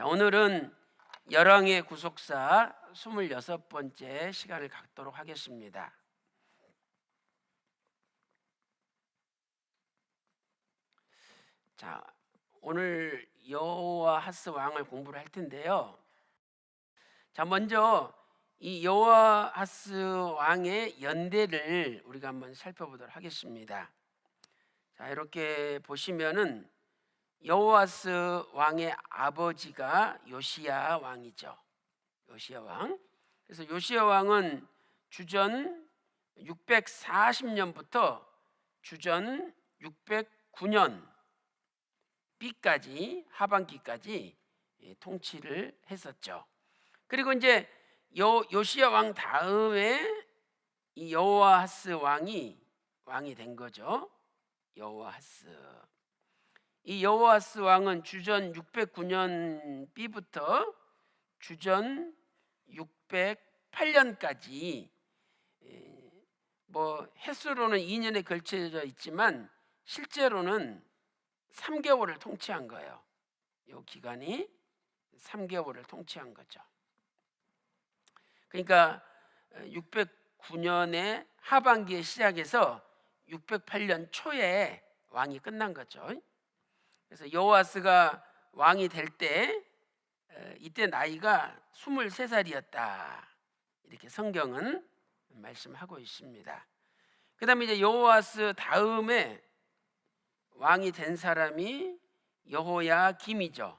자, 오늘은 열왕의 구속사 26번째 시간을 갖도록 하겠습니다. 자, 오늘 여호와하스 왕을 공부를 할 텐데요. 자, 먼저 이 여호와하스 왕의 연대를 우리가 한번 살펴보도록 하겠습니다. 자, 이렇게 보시면은 여호와스 왕의 아버지가 요시야 왕이죠. 요시야 왕. 그래서 요시야 왕은 주전 640년부터 주전 609년 B까지 하반기까지 통치를 했었죠. 그리고 이제 요시야 왕 다음에 이 여호와하스 왕이 된 거죠. 여호와하스. 이 여호와하스 왕은 주전 609년 B부터 주전 608년까지 뭐 횟수로는 2년에 걸쳐져 있지만 실제로는 3개월을 통치한 거예요. 이 기간이 3개월을 통치한 거죠. 그러니까 609년의 하반기에 시작해서 608년 초에 왕이 끝난 거죠. 그래서 여호와스가 왕이 될 때 이때 나이가 23살이었다. 이렇게 성경은 말씀하고 있습니다. 그 다음에 이제 여호와스 다음에 왕이 된 사람이 여호야김이죠.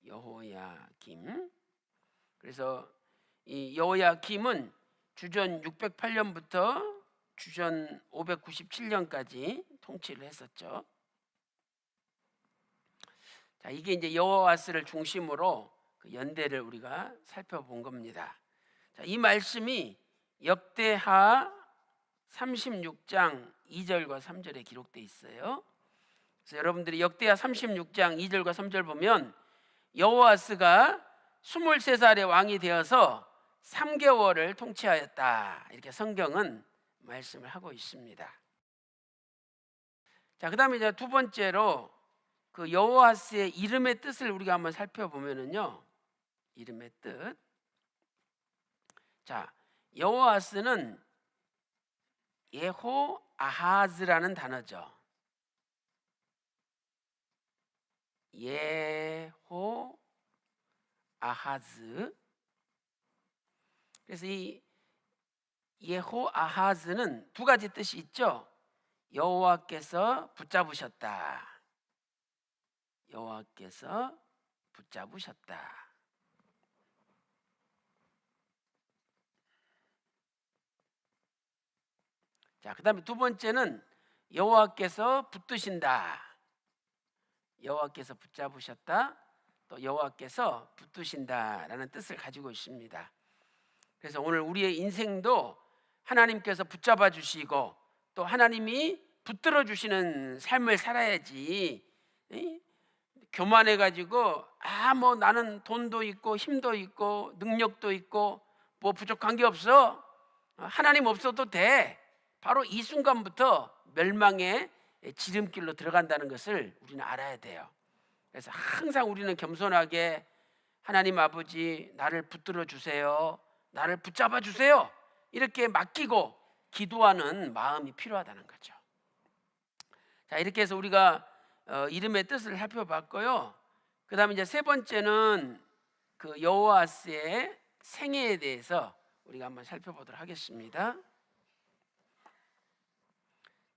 여호야김. 그래서 이 여호야김은 주전 608년부터 주전 597년까지 통치를 했었죠. 자, 이게 이제 여호와스를 중심으로 그 연대를 우리가 살펴본 겁니다. 자, 이 말씀이 역대하 36장 2절과 3절에 기록되어 있어요. 그래서 여러분들이 역대하 36장 2절과 3절 보면 여호와스가 23살의 왕이 되어서 3개월을 통치하였다. 이렇게 성경은 말씀을 하고 있습니다. 자, 그다음에 이제 두 번째로 그 여호와스의 이름의 뜻을 우리가 한번 살펴보면은요. 이름의 뜻. 자, 여호와스는 예호아하즈라는 단어죠. 예호아하즈. 그래서 이 예호아하즈는 두 가지 뜻이 있죠. 여호와께서 붙잡으셨다. 여호와께서 붙잡으셨다. 자, 그다음에 두 번째는 여호와께서 붙드신다. 여호와께서 붙잡으셨다. 또 여호와께서 붙드신다라는 뜻을 가지고 있습니다. 그래서 오늘 우리의 인생도 하나님께서 붙잡아 주시고 또 하나님이 붙들어 주시는 삶을 살아야지. 교만해 가지고 뭐 나는 돈도 있고 힘도 있고 능력도 있고 뭐 부족한 게 없어. 하나님 없어도 돼. 바로 이 순간부터 멸망의 지름길로 들어간다는 것을 우리는 알아야 돼요. 그래서 항상 우리는 겸손하게 하나님 아버지 나를 붙들어 주세요. 나를 붙잡아 주세요. 이렇게 맡기고 기도하는 마음이 필요하다는 거죠. 자, 이렇게 해서 우리가 이름의 뜻을 살펴봤고요. 그 다음에 이제 세 번째는 그 여호와스의 생애에 대해서 우리가 한번 살펴보도록 하겠습니다.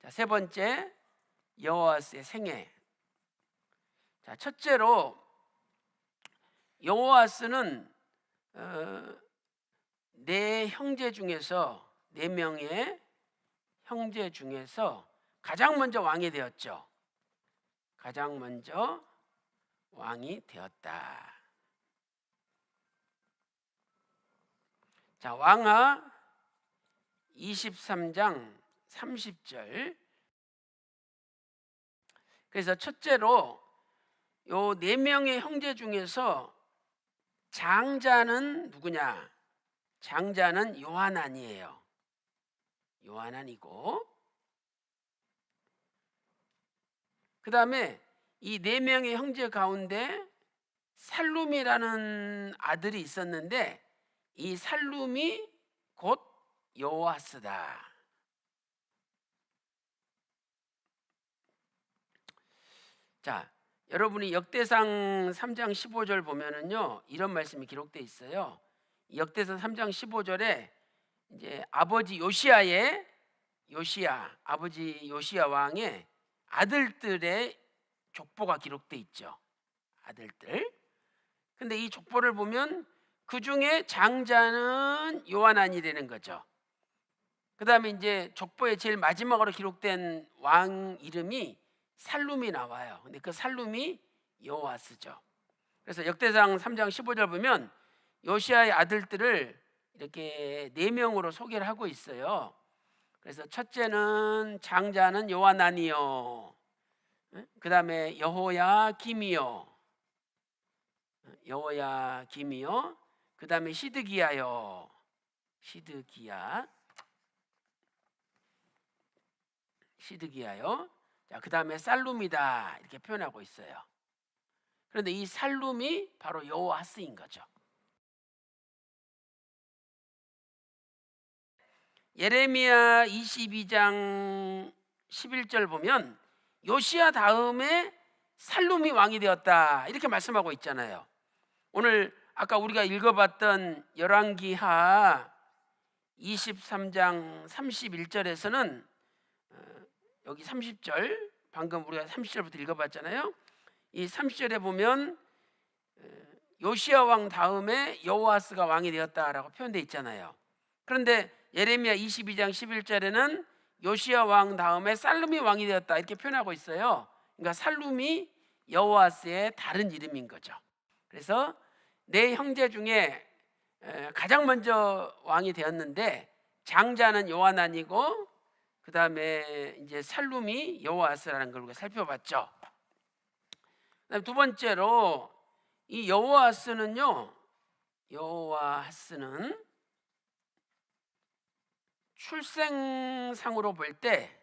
자, 세 번째 여호와스의 생애. 자, 첫째로 여호와스는 네 형제 중에서 4명의 형제 중에서 가장 먼저 왕이 되었죠. 가장 먼저 왕이 되었다. 자, 왕하 23장 30절. 그래서 첫째로 요 4명의 형제 중에서 장자는 누구냐? 장자는 요하난이에요. 요하난이고, 그 다음에 이 4명의 형제 가운데 살룸이라는 아들이 있었는데 이 살룸이 곧 여호와스다. 자, 여러분이 역대상 3장 15절 보면은요, 이런 말씀이 기록되어 있어요. 역대상 3장 15절에 이제 아버지 요시야 왕의 아들들의 족보가 기록되어 있죠. 아들들. 근데 이 족보를 보면 그 중에 장자는 요하난이라는 거죠. 그 다음에 이제 족보의 제일 마지막으로 기록된 왕 이름이 살룸이 나와요. 근데 그 살룸이 여호와스죠. 그래서 역대상 3장 15절 보면 요시아의 아들들을 이렇게 4명으로 소개를 하고 있어요. 그래서 첫째는 장자는 요하난이요. 그 다음에 여호야김이요. 그 다음에 시드기야요. 시드기야요. 자, 그 다음에 살룸이다 이렇게 표현하고 있어요. 그런데 이 살룸이 바로 여호와스인 거죠. 예레미야 22장 11절 보면 요시야 다음에 살룸이 왕이 되었다 이렇게 말씀하고 있잖아요. 오늘 아까 우리가 읽어봤던 열왕기하 23장 31절에서는 여기 30절 방금 우리가 30절부터 읽어봤잖아요. 이 30절에 보면 요시야 왕 다음에 여호와스가 왕이 되었다라고 표현되어 있잖아요. 그런데 예레미야 22장 11절에는 요시야 왕 다음에 살룸이 왕이 되었다 이렇게 표현하고 있어요. 그러니까 살룸이 여호와스의 다른 이름인 거죠. 그래서 네 형제 중에 가장 먼저 왕이 되었는데 장자는 요하난이고 그 다음에 이제 살룸이 여호와스라는 걸 우리가 살펴봤죠. 그다음 두 번째로 이 여호와스는 출생상으로 볼 때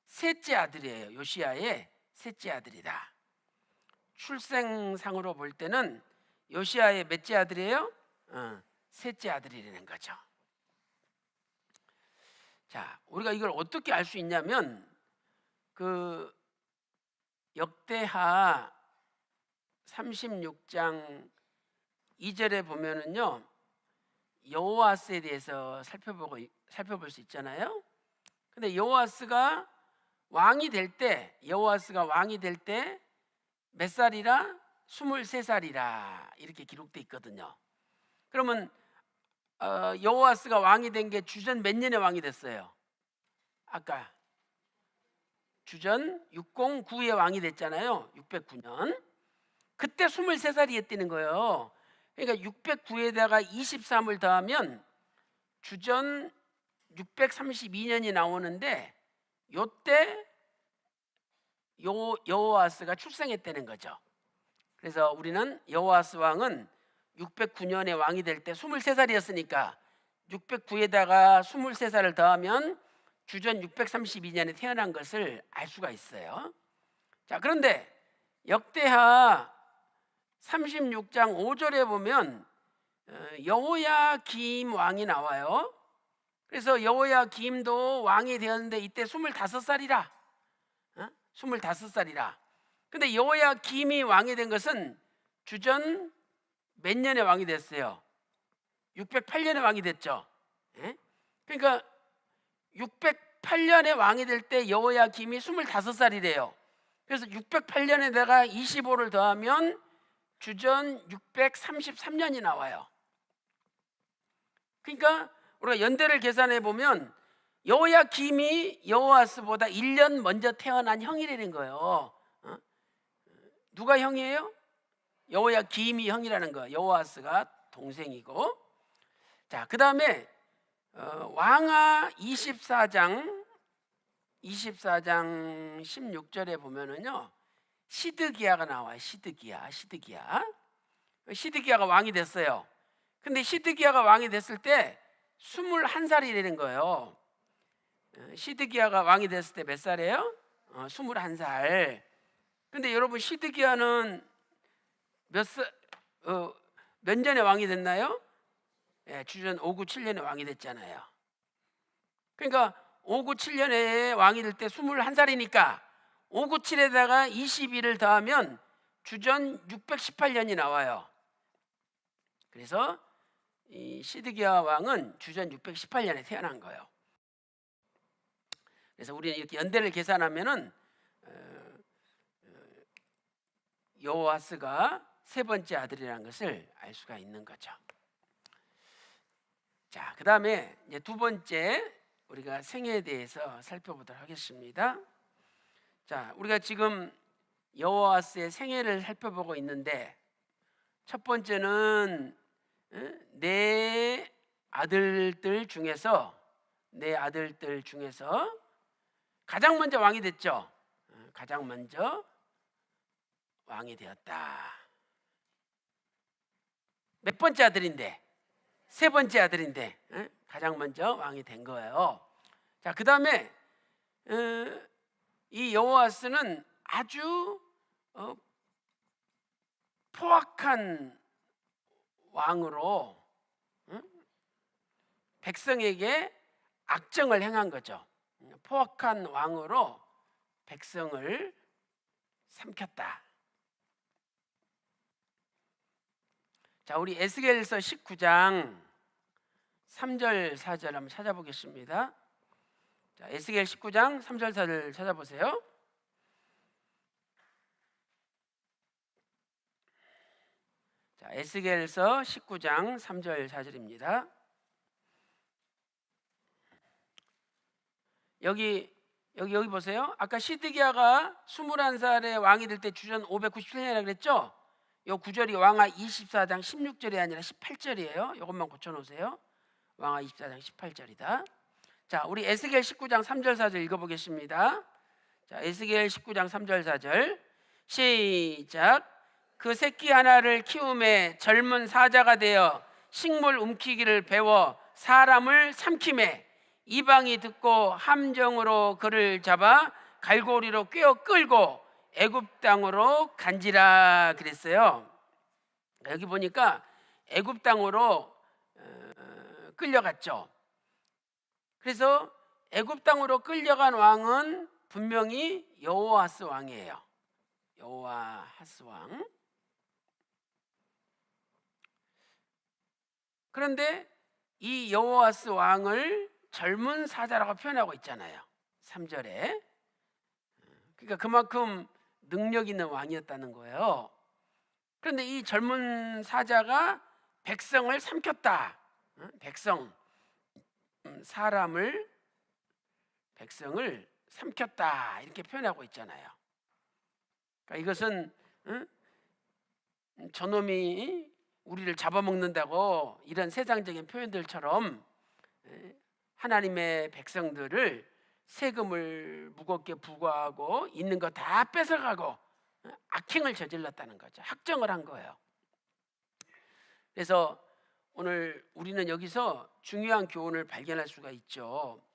셋째 아들이에요. 요시야의 셋째 아들이다. 출생상으로 볼 때는 요시야의 몇째 아들이에요? 셋째 아들이라는 거죠. 자, 우리가 이걸 어떻게 알 수 있냐면 그 역대하 36장 2절에 보면은요 여호와스에 대해서 살펴볼 수 있잖아요. 근데 여호와스가 왕이 될 때 몇 살이라? 23살이라 이렇게 기록돼 있거든요. 그러면 여호와스가 왕이 된 게 주전 몇 년에 왕이 됐어요? 아까 주전 609에 왕이 됐잖아요. 609년. 그때 23살이었다는 거예요. 그러니까 609에다가 23을 더하면 주전 632년이 나오는데 요때 여호와스가 출생했다는 거죠. 그래서 우리는 여호와스 왕은 609년에 왕이 될 때 23살이었으니까 609에다가 23살을 더하면 주전 632년에 태어난 것을 알 수가 있어요. 자, 그런데 역대하 36장 5절에 보면 여호야김 왕이 나와요. 그래서 여호야김도 왕이 되었는데 이때 25살이라. 25살이라. 근데 여호야김이 왕이 된 것은 주전 몇 년에 왕이 됐어요? 608년에 왕이 됐죠. 그러니까 608년에 왕이 될 때 여호야김이 25살이래요. 그래서 608년에다가 25를 더하면 주전 633년이 나와요. 그러니까 우리가 연대를 계산해 보면 여호야김이 여호와스보다 1년 먼저 태어난 형이라는 거예요. 누가 형이에요? 여호야김이 형이라는 거예요. 여호와스가 동생이고. 자, 그 다음에 왕하 24장 16절에 보면은요 시드기야가 나와요. 시드기야가 왕이 됐어요. 근데 시드기야가 왕이 됐을 때 21살이라는 거예요. 시드기야가 왕이 됐을 때 몇 살이에요? 21살. 근데 여러분 시드기야는 몇 년에 왕이 됐나요? 예, 주전 597년에 왕이 됐잖아요. 그러니까 597년에 왕이 될 때 21살이니까 597에다가 21을 더하면 주전 618년이 나와요. 그래서 이 시드기야 왕은 주전 618년에 태어난 거예요. 그래서 우리는 이렇게 연대를 계산하면은 여호아스가 세 번째 아들이라는 것을 알 수가 있는 거죠. 자, 그다음에 이제 두 번째 우리가 생애에 대해서 살펴보도록 하겠습니다. 자, 우리가 지금 여호아스의 생애를 살펴보고 있는데 첫 번째는 네 아들들 중에서 가장 먼저 왕이 됐죠. 가장 먼저 왕이 되었다. 몇 번째 아들인데? 세 번째 아들인데 가장 먼저 왕이 된 거예요. 자, 그 다음에 이 여호아스는 아주 포악한 왕으로 백성에게 악정을 행한 거죠. 포악한 왕으로 백성을 삼켰다. 자, 우리 에스겔서 19장 3절 4절 한번 찾아보겠습니다. 자, 에스겔 19장 3절 4절 찾아보세요. 자, 에스겔서 19장 3절 4절입니다. 여기 보세요. 아까 시드기야가 21살에 왕이 될 때 주전 597년이라고 그랬죠? 요 구절이 왕하 24장 16절이 아니라 18절이에요. 이것만 고쳐놓으세요. 왕하 24장 18절이다. 자, 우리 에스겔 19장 3절 4절 읽어보겠습니다. 자, 에스겔 19장 3절 4절 시작. 그 새끼 하나를 키움에 젊은 사자가 되어 식물 움키기를 배워 사람을 삼킴에 이방이 듣고 함정으로 그를 잡아 갈고리로 꿰어 끌고 애굽 땅으로 간지라 그랬어요. 여기 보니까 애굽 땅으로 끌려갔죠. 그래서 애굽 땅으로 끌려간 왕은 분명히 여호아스 왕이에요. 여호아스 왕. 그런데 이 여호아스 왕을 젊은 사자라고 표현하고 있잖아요. 3절에. 그러니까 그만큼 능력 있는 왕이었다는 거예요. 그런데 이 젊은 사자가 백성을 삼켰다. 백성을 삼켰다 이렇게 표현하고 있잖아요. 그러니까 이것은 저놈이 우리를 잡아먹는다고 이런 세상적인 표현들처럼 하나님의 백성들을 세금을 무겁게 부과하고 있는 거 다 뺏어가고 악행을 저질렀다는 거죠. 학정을 한 거예요. 그래서 오늘 우리는 여기서 중요한 교훈을 발견할 수가 있죠.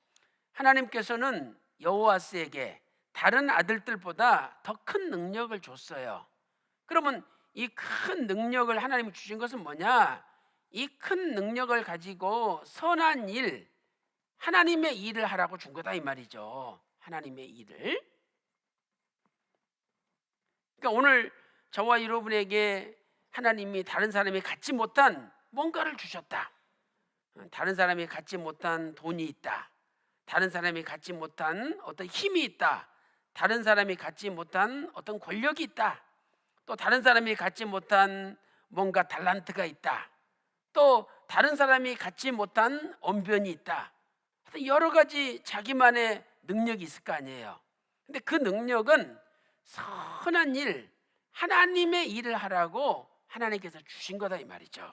하나님께서는 여호아스에게 다른 아들들보다 더 큰 능력을 줬어요. 그러면 이 큰 능력을 하나님이 주신 것은 뭐냐? 이 큰 능력을 가지고 선한 일, 하나님의 일을 하라고 준 거다 이 말이죠. 하나님의 일을. 그러니까 오늘 저와 여러분에게 하나님이 다른 사람이 갖지 못한 뭔가를 주셨다. 다른 사람이 갖지 못한 돈이 있다. 다른 사람이 갖지 못한 어떤 힘이 있다. 다른 사람이 갖지 못한 어떤 권력이 있다. 또 다른 사람이 갖지 못한 뭔가 달란트가 있다. 또 다른 사람이 갖지 못한 언변이 있다. 여러 가지 자기만의 능력이 있을 거 아니에요. 근데 그 능력은 선한 일, 하나님의 일을 하라고 하나님께서 주신 거다 이 말이죠.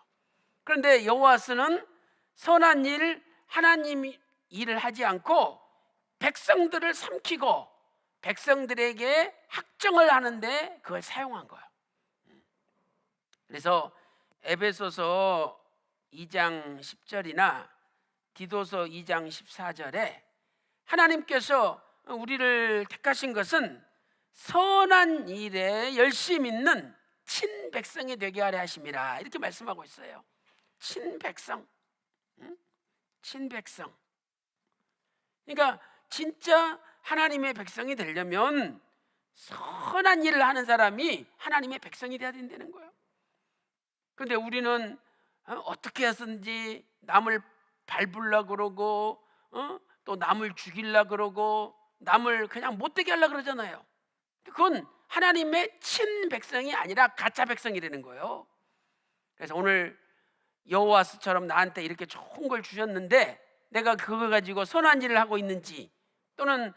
그런데 여호아스는 선한 일, 하나님 일을 하지 않고 백성들을 삼키고 백성들에게 학정을 하는데 그걸 사용한 거예요. 그래서 에베소서 2장 10절이나 디도서 2장 14절에 하나님께서 우리를 택하신 것은 선한 일에 열심 있는 친백성이 되게 하려 하심이라, 이렇게 말씀하고 있어요. 친백성, 응? 친백성. 그러니까 진짜 하나님의 백성이 되려면 선한 일을 하는 사람이 하나님의 백성이 돼야 된다는 거예요. 그런데 우리는 어떻게 해서든지 남을 밟으려고 그러고, 또 남을 죽이려고 그러고, 남을 그냥 못되게 하려고 그러잖아요. 그건 하나님의 친백성이 아니라 가짜 백성이라는 거예요. 그래서 오늘 여호와스처럼 나한테 이렇게 좋은 걸 주셨는데 내가 그거 가지고 선한 일을 하고 있는지 또는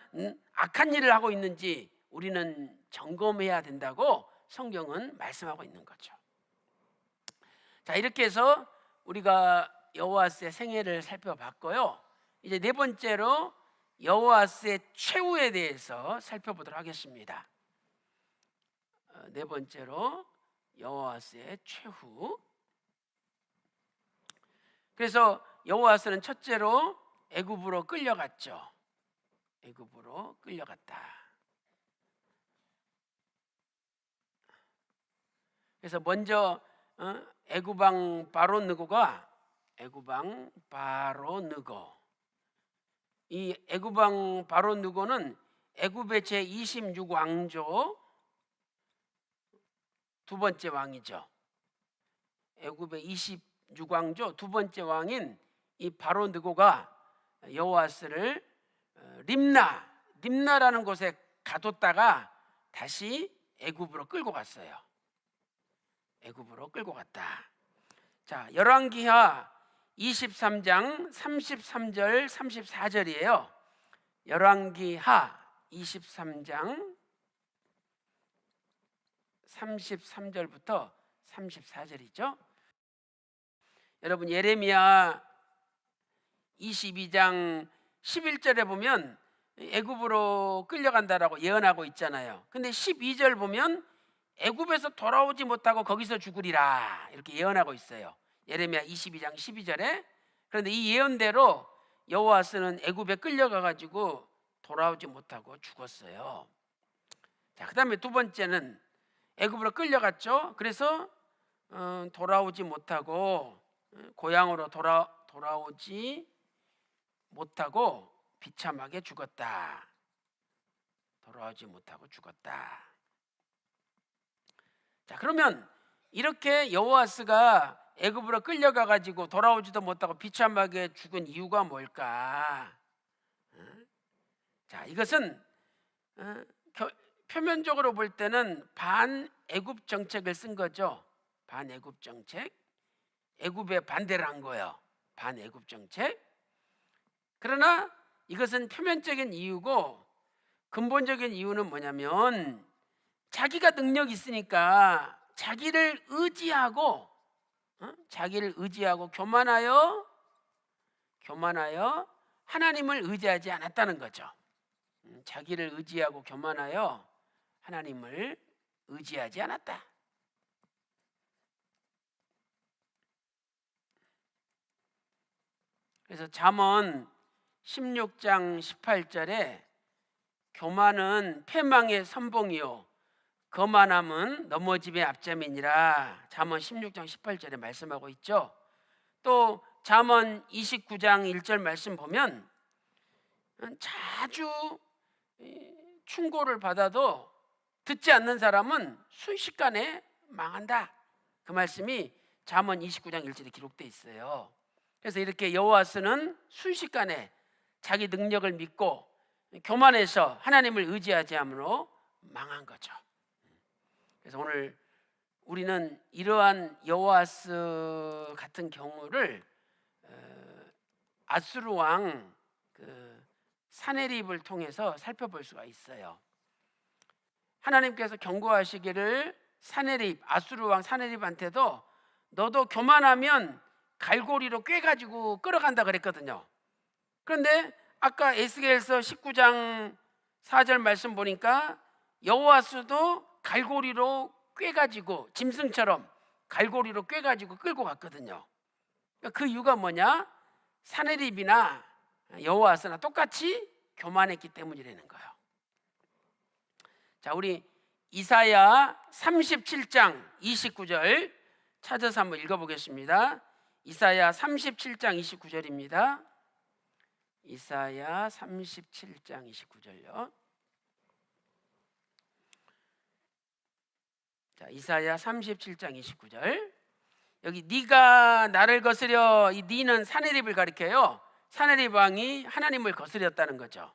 악한 일을 하고 있는지 우리는 점검해야 된다고 성경은 말씀하고 있는 거죠. 자, 이렇게 해서 우리가 여호와스의 생애를 살펴봤고요. 이제 네 번째로 여호와스의 최후에 대해서 살펴보도록 하겠습니다. 네 번째로 여호와스의 최후. 그래서 여호와스는 첫째로 애굽으로 끌려갔죠. 애굽으로 끌려갔다. 그래서 먼저 애굽왕 바로느고가 이 애굽왕 바로느고는 애굽의 제26왕조 두 번째 왕이죠. 애굽의 26왕조 두 번째 왕인 이 바로느고가 여호와스를 림나라는 곳에 가뒀다가 다시 애굽으로 끌고 갔어요. 애굽으로 끌고 갔다. 자, 열왕기하 23장 33절 34절이에요. 열왕기하 23장 33절부터 34절이죠. 여러분 예레미야 22장 11절에 보면 애굽으로 끌려간다라고 예언하고 있잖아요. 근데 12절 보면 애굽에서 돌아오지 못하고 거기서 죽으리라 이렇게 예언하고 있어요. 예레미야 22장 12절에. 그런데 이 예언대로 여호와스는 애굽에 끌려가 가지고 돌아오지 못하고 죽었어요. 자, 그다음에 두 번째는 애굽으로 끌려갔죠. 그래서 돌아오지 못하고 고향으로 돌아오지 못하고 비참하게 죽었다. 돌아오지 못하고 죽었다. 자, 그러면 이렇게 여호와스가 애굽으로 끌려가 가지고 돌아오지도 못하고 비참하게 죽은 이유가 뭘까? 자, 이것은 표면적으로 볼 때는 반애굽 정책을 쓴 거죠. 반애굽 정책. 애굽에 반대를 한 거예요. 반애굽 정책. 그러나 이것은 표면적인 이유고 근본적인 이유는 뭐냐면 자기가 능력이 있으니까 자기를 의지하고 교만하여 하나님을 의지하지 않았다는 거죠. 자기를 의지하고 교만하여 하나님을 의지하지 않았다. 그래서 잠언 16장 18절에 교만은 패망의 선봉이요 거만함은 넘어짐의 앞잠이니라. 잠언 16장 18절에 말씀하고 있죠. 또 잠언 29장 1절 말씀 보면 자주 충고를 받아도 듣지 않는 사람은 순식간에 망한다. 그 말씀이 잠언 29장 1절에 기록되어 있어요. 그래서 이렇게 여호와스는 순식간에 자기 능력을 믿고 교만해서 하나님을 의지하지 않으므로 망한 거죠. 그래서 오늘 우리는 이러한 여호와스 같은 경우를 아수르 왕 사네립을 통해서 살펴볼 수가 있어요. 하나님께서 경고하시기를 아수르 왕 사네립한테도 너도 교만하면 갈고리로 꿰가지고 끌어간다 그랬거든요. 그런데 아까 에스겔서 19장 4절 말씀 보니까 여호와스도 갈고리로 꿰가지고 짐승처럼 갈고리로 꿰가지고 끌고 갔거든요. 그 이유가 뭐냐? 사네립이나 여호와스나 똑같이 교만했기 때문이라는 거예요. 자, 우리 이사야 37장 29절 찾아서 한번 읽어보겠습니다. 이사야 37장 29절입니다. 이사야 37장 29절요. 자, 이사야 37장 29절. 여기 네가 나를 거스려, 이 네는 사내립을 가리켜요. 사내립 왕이 하나님을 거스렸다는 거죠.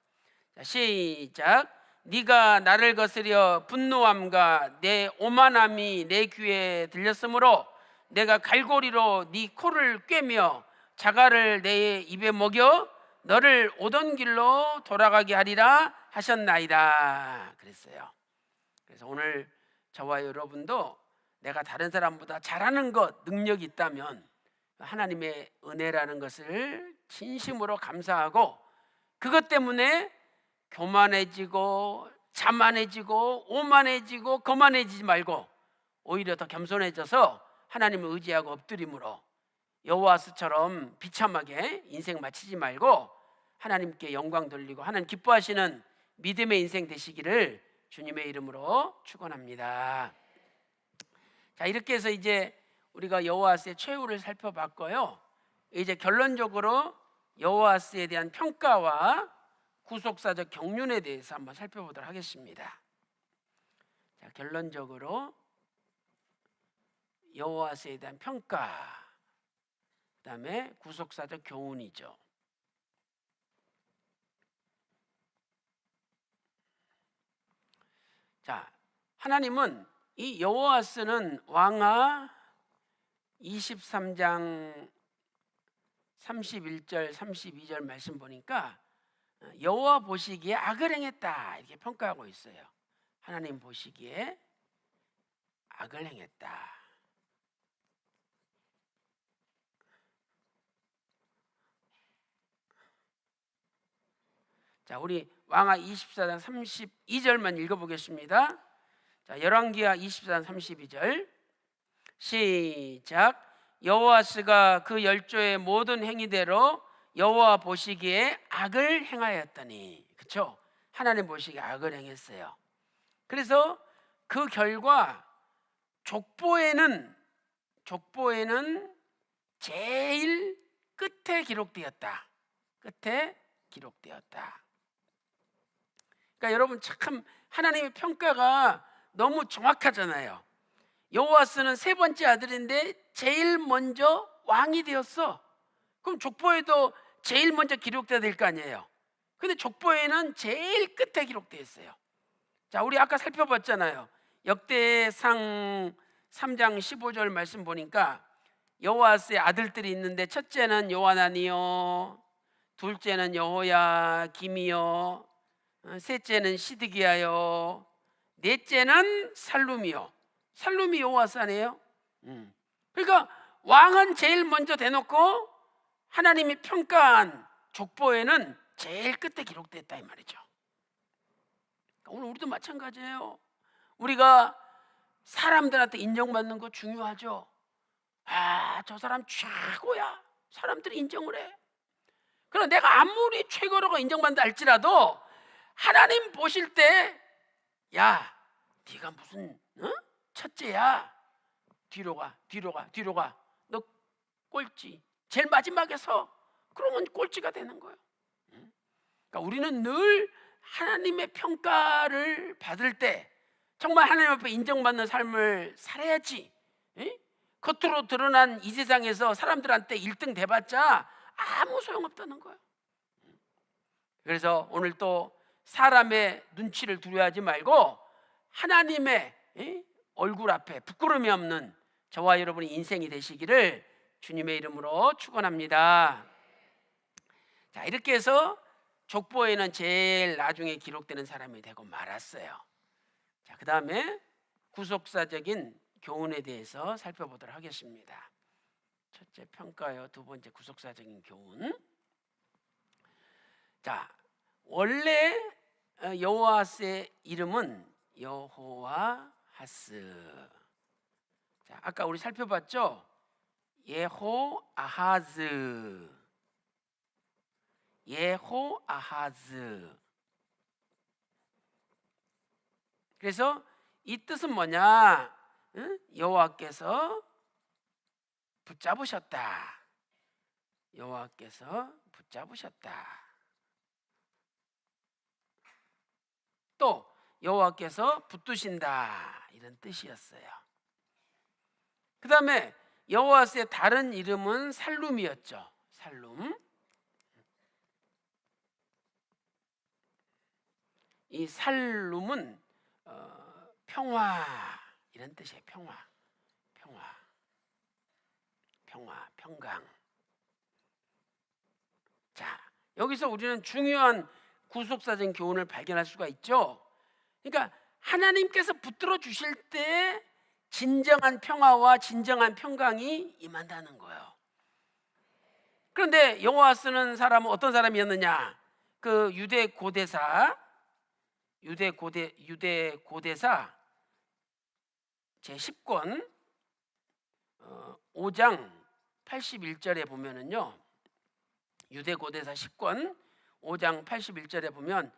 자, 시작. 네가 나를 거스려 분노함과 내 오만함이 내 귀에 들렸으므로 내가 갈고리로 네 코를 꿰며 자갈을 내 입에 먹여 너를 오던 길로 돌아가게 하리라 하셨나이다 그랬어요. 그래서 오늘 저와 여러분도 내가 다른 사람보다 잘하는 것, 능력이 있다면 하나님의 은혜라는 것을 진심으로 감사하고, 그것 때문에 교만해지고 자만해지고 오만해지고 거만해지지 말고 오히려 더 겸손해져서 하나님을 의지하고 엎드림으로 여호와스처럼 비참하게 인생 마치지 말고 하나님께 영광 돌리고 하나님 기뻐하시는 믿음의 인생 되시기를 주님의 이름으로 축원합니다. 자, 이렇게 해서 이제 우리가 여호와스의 최후를 살펴봤고요. 이제 결론적으로 여호와스에 대한 평가와 구속사적 경륜에 대해서 한번 살펴보도록 하겠습니다. 자, 결론적으로 여호와스에 대한 평가, 그다음에 구속사적 교훈이죠. 자, 하나님은 이 여호와스는 왕하 23장 31절 32절 말씀 보니까 여호와 보시기에 악을 행했다 이렇게 평가하고 있어요. 하나님 보시기에 악을 행했다. 자, 우리 왕하 24장 32절만 읽어보겠습니다. 자, 열왕기하 24장 32절 시작. 여호와스가 그 열조의 모든 행위대로 여호와 보시기에 악을 행하였더니, 그렇죠? 하나님 보시기에 악을 행했어요. 그래서 그 결과 족보에는 제일 끝에 기록되었다. 끝에 기록되었다. 그러니까 여러분 참 하나님의 평가가 너무 정확하잖아요. 여호와스는 세 번째 아들인데 제일 먼저 왕이 되었어. 그럼 족보에도 제일 먼저 기록돼야 될 거 아니에요. 근데 족보에는 제일 끝에 기록되어 있어요. 자, 우리 아까 살펴봤잖아요. 역대상 3장 15절 말씀 보니까 여호와스의 아들들이 있는데 첫째는 요하나니요, 둘째는 여호야김이요, 셋째는 시드기야요, 넷째는 살룸이요. 살룸이 여호와스 아니에요? 그러니까 왕은 제일 먼저 대놓고 하나님이 평가한 족보에는 제일 끝에 기록됐다 이 말이죠. 오늘 우리도 마찬가지예요. 우리가 사람들한테 인정받는 거 중요하죠. 저 사람 최고야. 사람들이 인정을 해. 그럼 내가 아무리 최고라고 인정받는다 할지라도 하나님 보실 때, 야, 네가 무슨 첫째야. 뒤로 가. 너 꼴찌. 제일 마지막에 서. 그러면 꼴찌가 되는 거예요. 그러니까 우리는 늘 하나님의 평가를 받을 때 정말 하나님 앞에 인정받는 삶을 살아야지. 겉으로 드러난 이 세상에서 사람들한테 1등 돼봤자 아무 소용없다는 거예요. 그래서 오늘 또 사람의 눈치를 두려워하지 말고 하나님의 얼굴 앞에 부끄러움이 없는 저와 여러분의 인생이 되시기를 주님의 이름으로 축원합니다. 자, 이렇게 해서 족보에는 제일 나중에 기록되는 사람이 되고 말았어요. 자, 그 다음에 구속사적인 교훈에 대해서 살펴보도록 하겠습니다. 첫째 평가요, 두 번째 구속사적인 교훈. 자, 원래 여호와스의 이름은 여호와하스. 자, 아까 우리 살펴봤죠? 예호아하즈. 그래서 이 뜻은 뭐냐? 응? 여호와께서 붙잡으셨다. 여호와께서 붙잡으셨다. 또 여호와께서 붙드신다, 이런 뜻이었어요. 그 다음에 여호와스의 다른 이름은 살룸이었죠. 살룸. 이 살룸은 평화, 이런 뜻이에요. 평화, 평강. 자, 여기서 우리는 중요한 구속사적인 교훈을 발견할 수가 있죠. 그러니까 하나님께서 붙들어 주실 때 진정한 평화와 진정한 평강이 임한다는 거예요. 그런데 여호와스는 사람은 어떤 사람이었느냐? 그 유대 고대사 제 10권 5장 81절에 보면은요. 유대 고대사 10권 5장 81절에 보면,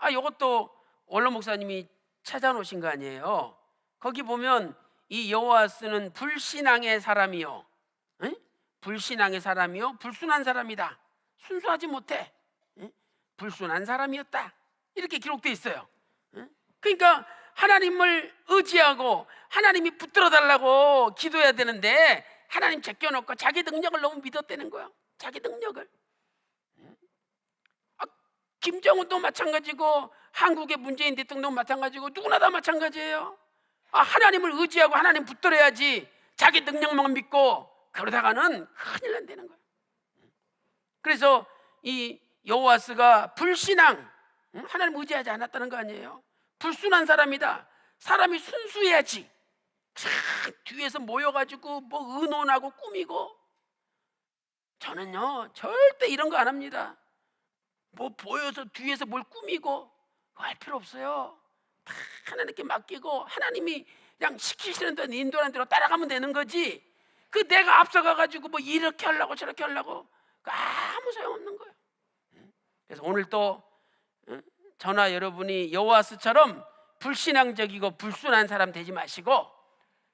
이것도 원로 목사님이 찾아놓으신 거 아니에요. 거기 보면 이 여호와스는 불신앙의 사람이요, 불신앙의 사람이요, 불순한 사람이다. 순수하지 못해, 불순한 사람이었다, 이렇게 기록되어 있어요. 그러니까 하나님을 의지하고 하나님이 붙들어 달라고 기도해야 되는데 하나님 제껴놓고 자기 능력을 너무 믿었다는 거예요. 자기 능력을. 김정은도 마찬가지고 한국의 문재인 대통령도 마찬가지고 누구나 다 마찬가지예요. 하나님을 의지하고 하나님 붙들어야지 자기 능력만 믿고 그러다가는 큰일 난다는 거예요. 그래서 이 여호와스가 불신앙, 하나님 의지하지 않았다는 거 아니에요. 불순한 사람이다. 사람이 순수해야지. 뒤에서 모여가지고 뭐 의논하고 꾸미고. 저는요 절대 이런 거 안 합니다. 뭐 보여서 뒤에서 뭘 꾸미고 할 필요 없어요. 다 하나님께 맡기고 하나님이 그냥 시키시는 대로 인도하는 대로 따라가면 되는 거지. 그 내가 앞서가가지고 뭐 이렇게 하려고 저렇게 하려고 아무 소용없는 거예요. 그래서 오늘 또 저나 여러분이 여호와스처럼 불신앙적이고 불순한 사람 되지 마시고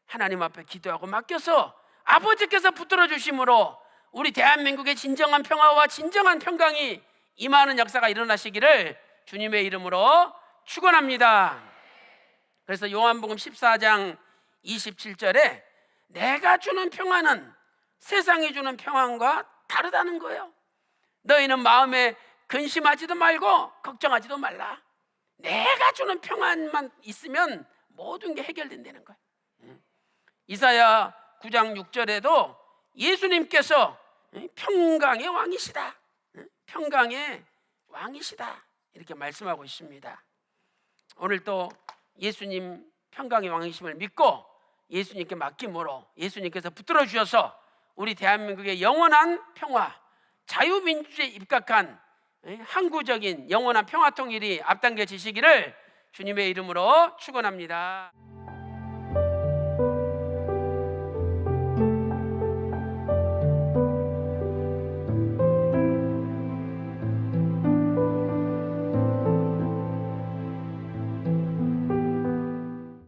하나님 앞에 기도하고 맡겨서 아버지께서 붙들어 주심으로 우리 대한민국의 진정한 평화와 진정한 평강이 임하는 역사가 일어나시기를 주님의 이름으로 축원합니다. 그래서 요한복음 14장 27절에 내가 주는 평화는 세상이 주는 평안과 다르다는 거예요. 너희는 마음에 근심하지도 말고 걱정하지도 말라. 내가 주는 평안만 있으면 모든 게 해결된다는 거예요. 이사야 9장 6절에도 예수님께서 평강의 왕이시다, 평강의 왕이시다, 이렇게 말씀하고 있습니다. 오늘 또 예수님 평강의 왕이심을 믿고 예수님께 맡김으로 예수님께서 붙들어 주셔서 우리 대한민국의 영원한 평화, 자유민주주의에 입각한 항구적인 영원한 평화 통일이 앞당겨지시기를 주님의 이름으로 축원합니다.